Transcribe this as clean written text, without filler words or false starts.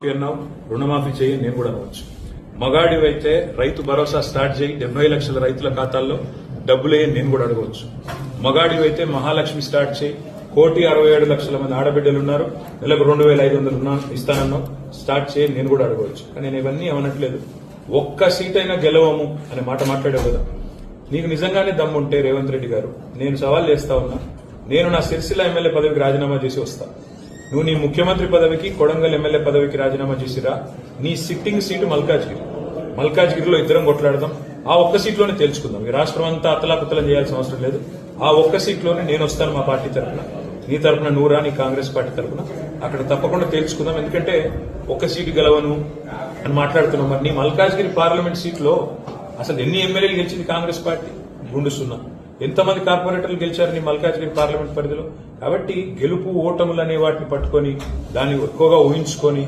అన్నావు రుణమాఫీ చేయి నేను కూడా అనవచ్చు. మగాడివైతే రైతు భరోసా స్టార్ట్ చేయి 70 లక్షల రైతుల ఖాతాల్లో డబ్బులే నేను కూడా అడగవచ్చు. మగాడివైతే మహాలక్ష్మి స్టార్ట్ చేయి 1,67,00,000 మంది ఆడబిడ్డలు ఉన్నారు, నెలకు 2,500 ఇస్తానన్నావు స్టార్ట్ చేయి నేను కూడా అడగవచ్చు. కానీ నేను ఇవన్నీ అనట్లేదు. ఒక్క సీట్ అయినా గెలవము అనే మాట మాట్లాడావు కదా. నీకు నిజంగానే దమ్ముంటే రేవంత్ రెడ్డి గారు నేను సవాల్ చేస్తా ఉన్నా, నేను నా సిరిసిల్ల ఎమ్మెల్యే పదవికి రాజీనామా చేసి వస్తా. నువ్వు నీ ముఖ్యమంత్రి పదవికి కొడంగల్ ఎమ్మెల్యే పదవికి రాజీనామా చేసిరా. నీ సిట్టింగ్ సీటు మల్కాజ్గిరిలో ఇద్దరం కొట్లాడదాం. ఆ ఒక్క సీట్లోనే తేల్చుకుందాం. ఈ రాష్ట్రం అంతా అతలాకుతలం చేయాల్సిన అవసరం లేదు. ఆ ఒక్క సీట్లోనే నేను వస్తాను మా పార్టీ తరఫున, నీ తరఫున నువ్వురా నీ కాంగ్రెస్ పార్టీ తరఫున. అక్కడ తప్పకుండా తేల్చుకుందాం. ఎందుకంటే ఒక్క సీటు గెలవను అని మాట్లాడుతున్నాం. మరి నీ మల్కాజ్గిరి పార్లమెంట్ సీట్లో అసలు ఎన్ని ఎమ్మెల్యేలు గెలిచింది కాంగ్రెస్ పార్టీ? గుండు సున్నా. ఎంతమంది కార్పొరేటర్లు గెలిచారు నీ మల్కాజ్గిరి పార్లమెంట్ పరిధిలో? కాబట్టి గెలుపు ఓటములు అనే వాటిని పట్టుకొని దాన్ని ఎక్కువగా ఊహించుకొని